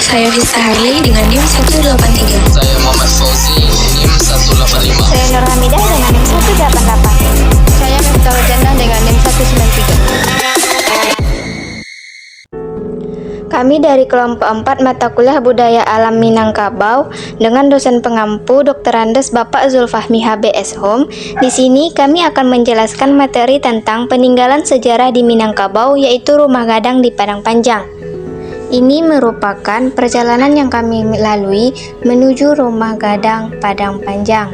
saya Vista Harley dengan NIM 183. Saya Muhammad Fauzi, NIM 185. Saya Nur Hamidah dengan NIM 188. Saya Miftahul Jannah dengan NIM 193. Kami dari kelompok 4 mata kuliah Budaya Alam Minangkabau dengan dosen pengampu Dr. Andes Bapak Zulfahmi HBS Home. Di sini kami akan menjelaskan materi tentang peninggalan sejarah di Minangkabau, yaitu Rumah Gadang di Padang Panjang. Ini merupakan perjalanan yang kami lalui menuju Rumah Gadang Padang Panjang.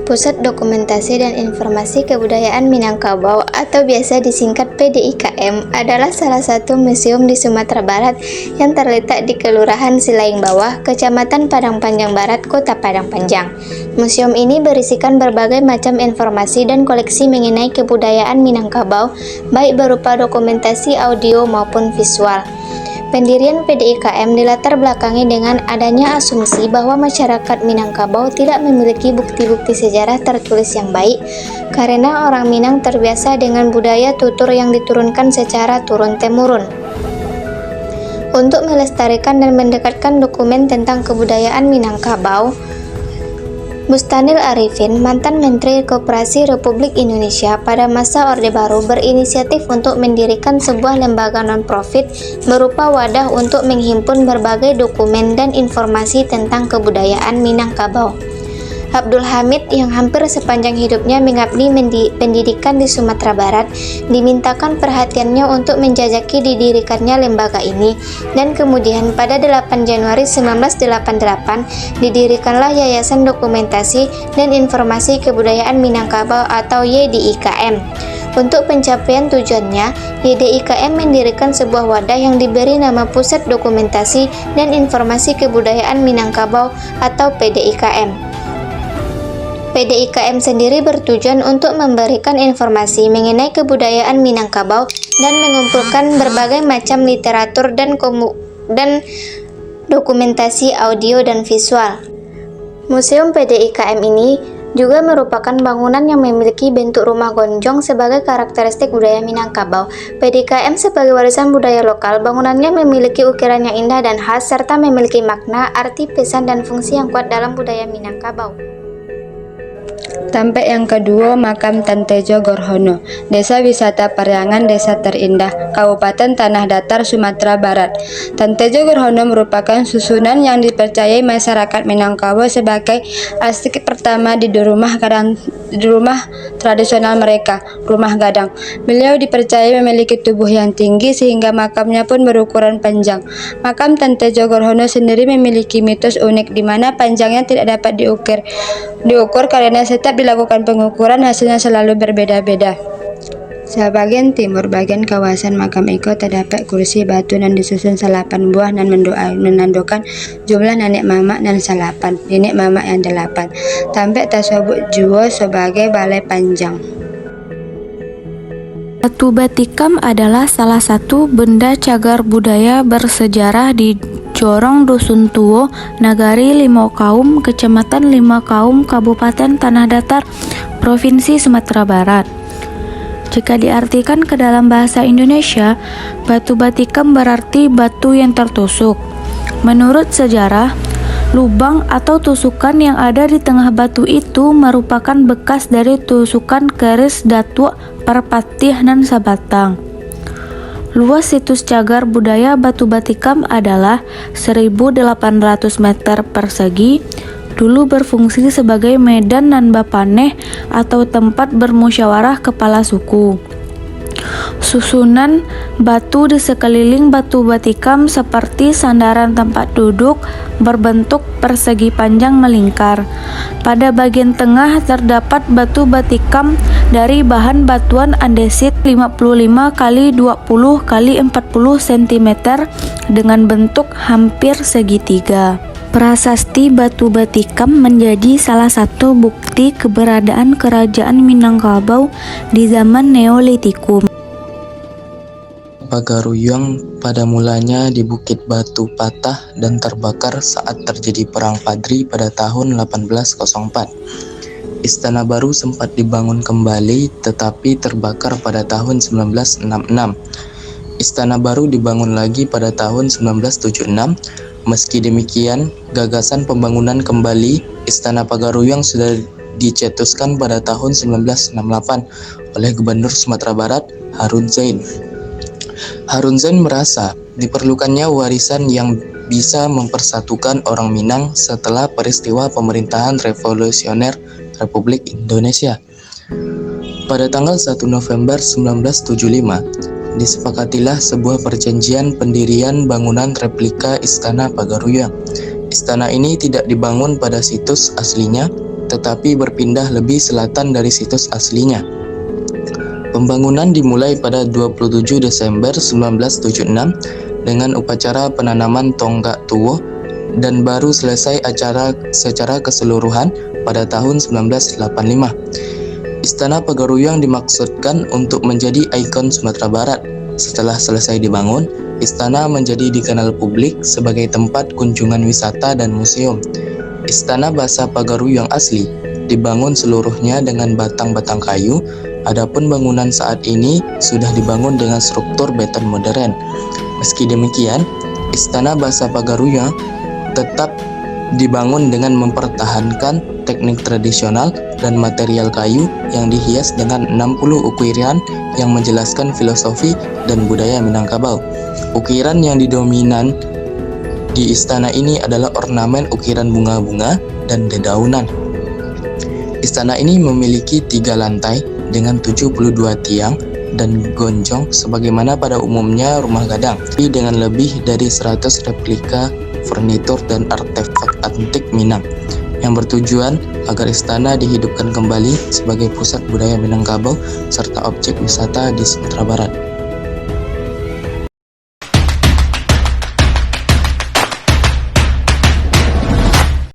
Pusat Dokumentasi dan Informasi Kebudayaan Minangkabau atau biasa disingkat PDIKM adalah salah satu museum di Sumatera Barat yang terletak di Kelurahan Silaing Bawah, Kecamatan Padang Panjang Barat, Kota Padang Panjang. Museum ini berisikan berbagai macam informasi dan koleksi mengenai kebudayaan Minangkabau, baik berupa dokumentasi audio maupun visual. Pendirian PDIKM dilatar belakangi dengan adanya asumsi bahwa masyarakat Minangkabau tidak memiliki bukti-bukti sejarah tertulis yang baik karena orang Minang terbiasa dengan budaya tutur yang diturunkan secara turun-temurun. Untuk melestarikan dan mendekatkan dokumen tentang kebudayaan Minangkabau, Mustanil Arifin, mantan Menteri Koperasi Republik Indonesia pada masa Orde Baru, berinisiatif untuk mendirikan sebuah lembaga non-profit berupa wadah untuk menghimpun berbagai dokumen dan informasi tentang kebudayaan Minangkabau. Abdul Hamid yang hampir sepanjang hidupnya mengabdi pendidikan di Sumatera Barat dimintakan perhatiannya untuk menjajaki didirikannya lembaga ini, dan kemudian pada 8 Januari 1988 didirikanlah Yayasan Dokumentasi dan Informasi Kebudayaan Minangkabau atau YDIKM. Untuk pencapaian tujuannya, YDIKM mendirikan sebuah wadah yang diberi nama Pusat Dokumentasi dan Informasi Kebudayaan Minangkabau atau PDIKM. PDIKM sendiri bertujuan untuk memberikan informasi mengenai kebudayaan Minangkabau dan mengumpulkan berbagai macam literatur dan dokumentasi audio dan visual. Museum PDIKM ini juga merupakan bangunan yang memiliki bentuk rumah gonjong sebagai karakteristik budaya Minangkabau. PDIKM sebagai warisan budaya lokal, bangunannya memiliki ukiran yang indah dan khas serta memiliki makna, arti, pesan, dan fungsi yang kuat dalam budaya Minangkabau. Sampai yang kedua, Makam Tantejo Gorhono, Desa Wisata Paryangan, Desa Terindah, Kabupaten Tanah Datar, Sumatera Barat. Tantejo Gorhono merupakan susunan yang dipercayai masyarakat Minangkabau sebagai asli pertama di rumah tradisional mereka, Rumah Gadang. Beliau dipercayai memiliki tubuh yang tinggi sehingga makamnya pun berukuran panjang. Makam Tantejo Gorhono sendiri memiliki mitos unik di mana panjangnya tidak dapat diukur karena setiap dilakukan pengukuran hasilnya selalu berbeda-beda. Sebagian timur bagian kawasan makam Eko terdapat kursi batu dan disusun 8 buah dan menandakan jumlah nenek mamak dan 8 nenek mamak yang 8. Tampak tersebut juga sebagai balai panjang. Batu Batikam adalah salah satu benda cagar budaya bersejarah di Jorong Dusun Tuo, Nagari Limaukaum, Kecamatan Limaukaum, Kabupaten Tanah Datar, Provinsi Sumatera Barat. Jika diartikan ke dalam bahasa Indonesia, batu batikam berarti batu yang tertusuk. Menurut sejarah, lubang atau tusukan yang ada di tengah batu itu merupakan bekas dari tusukan keris datuk Perpatih dan Sabatang. Luas situs cagar budaya Batu Batikam adalah 1.800 meter persegi. Dulu berfungsi sebagai medan nan bapaneh atau tempat bermusyawarah kepala suku. Susunan batu di sekeliling Batu Batikam seperti sandaran tempat duduk berbentuk persegi panjang melingkar. Pada bagian tengah terdapat batu batikam dari bahan batuan andesit 55 x 20 x 40 cm dengan bentuk hampir segitiga. Prasasti Batu Batikam menjadi salah satu bukti keberadaan kerajaan Minangkabau di zaman Neolitikum. Pagaruyung pada mulanya di Bukit Batu patah dan terbakar saat terjadi Perang Padri pada tahun 1804. Istana baru sempat dibangun kembali tetapi terbakar pada tahun 1966. Istana baru dibangun lagi pada tahun 1976. Meski demikian, gagasan pembangunan kembali Istana Pagaruyung sudah dicetuskan pada tahun 1968 oleh Gubernur Sumatera Barat, Harun Zain. Harun Zain merasa diperlukannya warisan yang bisa mempersatukan orang Minang setelah peristiwa pemerintahan revolusioner Republik Indonesia. Pada tanggal 1 November 1975, disepakatilah sebuah perjanjian pendirian bangunan replika Istana Pagaruyung. Istana ini tidak dibangun pada situs aslinya, tetapi berpindah lebih selatan dari situs aslinya. Pembangunan dimulai pada 27 Desember 1976 dengan upacara penanaman tonggak tuwo dan baru selesai acara secara keseluruhan pada tahun 1985. Istana Pagaruyung dimaksudkan untuk menjadi ikon Sumatera Barat. Setelah selesai dibangun, istana menjadi dikenal publik sebagai tempat kunjungan wisata dan museum. Istana Basa Pagaruyung asli dibangun seluruhnya dengan batang-batang kayu, adapun bangunan saat ini sudah dibangun dengan struktur beton modern. Meski demikian, Istana Basa Pagaruyung tetap dibangun dengan mempertahankan teknik tradisional dan material kayu yang dihias dengan 60 ukiran yang menjelaskan filosofi dan budaya Minangkabau. Ukiran yang didominan di istana ini adalah ornamen ukiran bunga-bunga dan dedaunan. Istana ini memiliki 3 lantai dengan 72 tiang dan gonjong sebagaimana pada umumnya rumah gadang, tapi dengan lebih dari 100 replika furnitur dan artefak antik Minang yang bertujuan agar istana dihidupkan kembali sebagai pusat budaya Minangkabau serta objek wisata di Sumatera Barat.